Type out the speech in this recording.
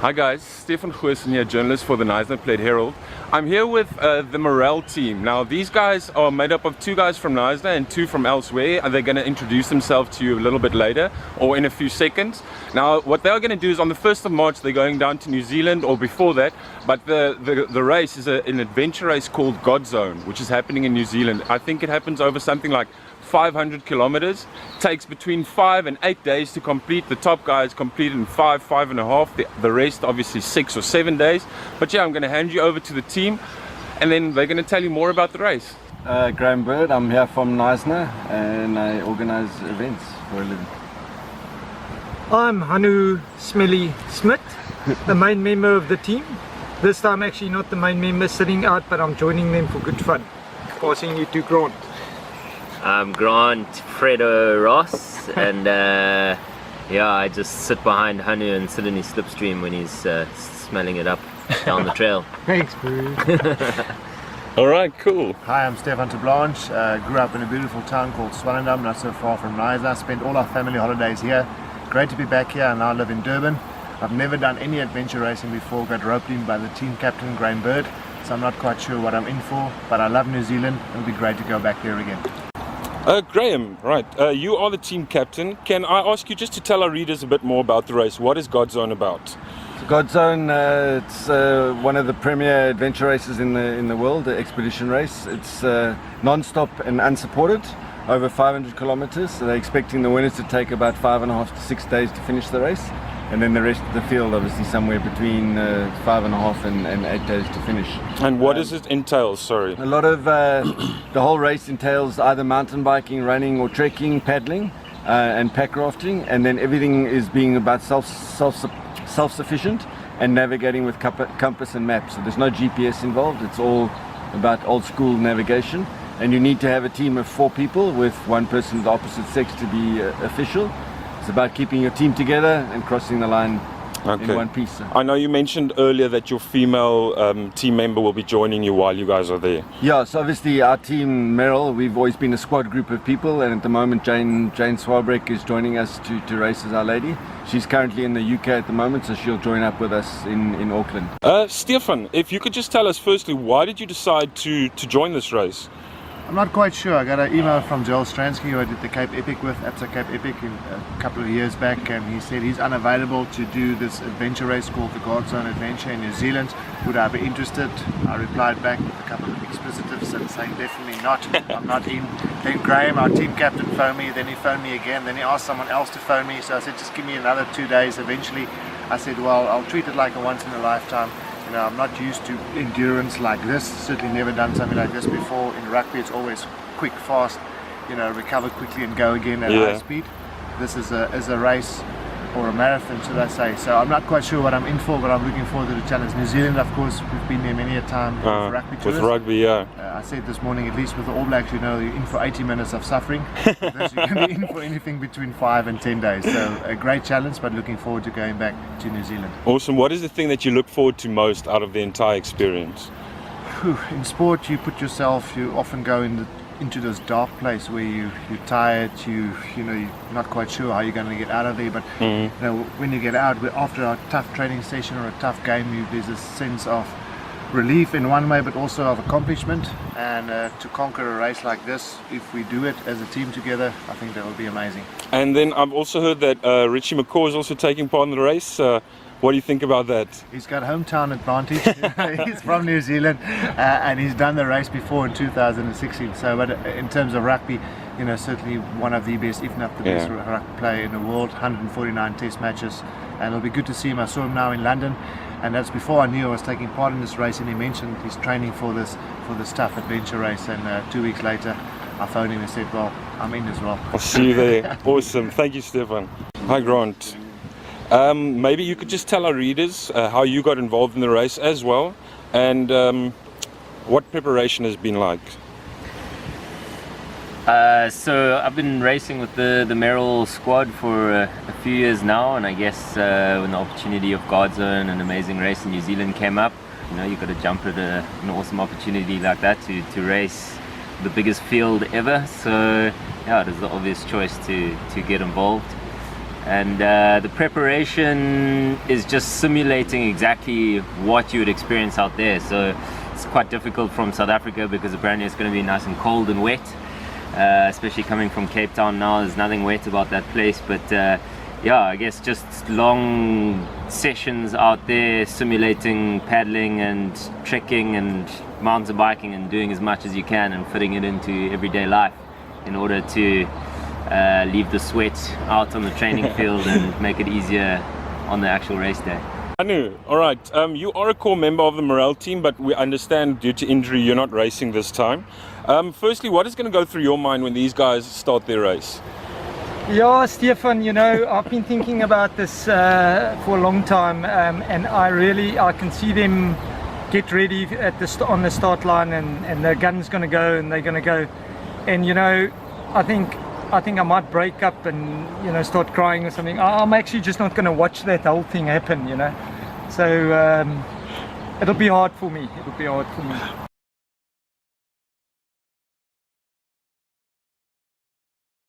Hi guys, Stefan Goosen here, journalist for the Knysna Herald. I'm here with the Merrell team. Now these guys are made up of 2 guys from Knysna and 2 from elsewhere, and they're going to introduce themselves to you a little bit later or in a few seconds. Now what they're going to do is on the 1st of March they're going down to New Zealand, or before that, but the race is an adventure race called GODZone, which is happening in New Zealand. I think it happens over something like 500 kilometers, takes between 5 and 8 days to complete. The top guys complete in 5.5. The rest obviously 6 or 7 days. But yeah, I'm going to hand you over to the team and then they're going to tell you more about the race. Graham Bird, I'm here from Knysna and I organise events for a living. I'm Hanu Smelly Smith, the main member of the team. This time actually not the main member sitting out, but I'm joining them for good fun. Passing you to Grant. I'm Grant Fredo Ross, and yeah, I just sit behind Hanu and sit in his slipstream when he's smelling it up down the trail. Thanks, bro. Alright, cool. Hi, I'm Stefan Terblanche. Grew up in a beautiful town called Swellendam, not so far from Knysna. Spent all our family holidays here. Great to be back here, and now live in Durban. I've never done any adventure racing before, got roped in by the team captain, Graham Bird, so I'm not quite sure what I'm in for, but I love New Zealand. It'll be great to go back there again. Graham, right, you are the team captain. Can I ask you just to tell our readers a bit more about the race? What is GODZone about? GODZone, it's one of the premier adventure races in the world, the expedition race. It's non-stop and unsupported, over 500 kilometers. So they're expecting the winners to take about 5.5 to 6 days to finish the race. And then the rest of the field, obviously, somewhere between 5.5 and 8 days to finish. And what does it entail? Sorry. A lot of the whole race entails either mountain biking, running, or trekking, paddling, and pack rafting. And then everything is being about self-sufficient and navigating with compass and maps. So there's no GPS involved. It's all about old school navigation. And you need to have a team of 4 people with one person of the opposite sex to be official. It's about keeping your team together and crossing the line in one piece. I know you mentioned earlier that your female team member will be joining you while you guys are there. Yeah, so obviously our team, Merrell, we've always been a squad group of people, and at the moment Jane Swabrek is joining us to race as our lady. She's currently in the UK at the moment, so she'll join up with us in Auckland. Stefan, if you could just tell us firstly, why did you decide to join this race? I'm not quite sure. I got an email from Joel Stransky, who I did the Cape Epic with, APSA Cape Epic, a couple of years back, and he said he's unavailable to do this adventure race called the GODZone Adventure in New Zealand. Would I be interested? I replied back with a couple of explicitives and saying definitely not, I'm not in. Then Graham, our team captain, phoned me, then he phoned me again, then he asked someone else to phone me, so I said just give me another 2 days. Eventually I said, well, I'll treat it like a once in a lifetime. You know, I'm not used to endurance like this, certainly never done something like this before. In rugby it's always quick, fast, you know, recover quickly and go again at high speed. This is a race, or a marathon should I say, so I'm not quite sure what I'm in for, but I'm looking forward to the challenge. New Zealand, of course, we've been there many a time with rugby tours. With rugby, yeah. I said this morning, at least with the All Blacks, you know, you're in for 80 minutes of suffering. With this, you can be in for anything between 5 and 10 days. So a great challenge, but looking forward to going back to New Zealand. Awesome. What is the thing that you look forward to most out of the entire experience? In sport, you put yourself, you often go into this dark place where you're tired, you know, you're not quite sure how you're going to get out of there, but you know, when you get out after a tough training session or a tough game, there's a sense of relief in one way, but also of accomplishment, and to conquer a race like this, if we do it as a team together, I think that will be amazing. And then I've also heard that Richie McCaw is also taking part in the race. What do you think about that? He's got hometown advantage. He's from New Zealand, and he's done the race before in 2016. So, but in terms of rugby, you know, certainly one of the best, if not the best rugby player in the world. 149 test matches, and it'll be good to see him. I saw him now in London, and that's before I knew I was taking part in this race. And he mentioned he's training for this tough adventure race. And 2 weeks later, I phoned him and said, "Well, I'm in as well." I'll see you there. Awesome. Thank you, Stefan. Hi, Grant. Maybe you could just tell our readers how you got involved in the race as well, and what preparation has been like. So I've been racing with the Merrell squad for a few years now, and I guess when the opportunity of GODZone, an amazing race in New Zealand, came up, you know, you got to jump at an awesome opportunity like that to race the biggest field ever. So yeah, it is the obvious choice to get involved. And the preparation is just simulating exactly what you would experience out there. So it's quite difficult from South Africa because apparently it's going to be nice and cold and wet, especially coming from Cape Town now. There's nothing wet about that place, but yeah, I guess just long sessions out there simulating paddling and trekking and mountain biking and doing as much as you can and fitting it into everyday life in order to leave the sweat out on the training field and make it easier on the actual race day. Anu, all right, you are a core member of the Merrell team, but we understand due to injury you're not racing this time. Firstly, what is going to go through your mind when these guys start their race? Yeah, Stefan, you know, I've been thinking about this for a long time, and I can see them get ready at on the start line, and the gun's going to go, and they're going to go, and you know, I think I might break up and, you know, start crying or something. I'm actually just not going to watch that whole thing happen, you know. So it'll be hard for me.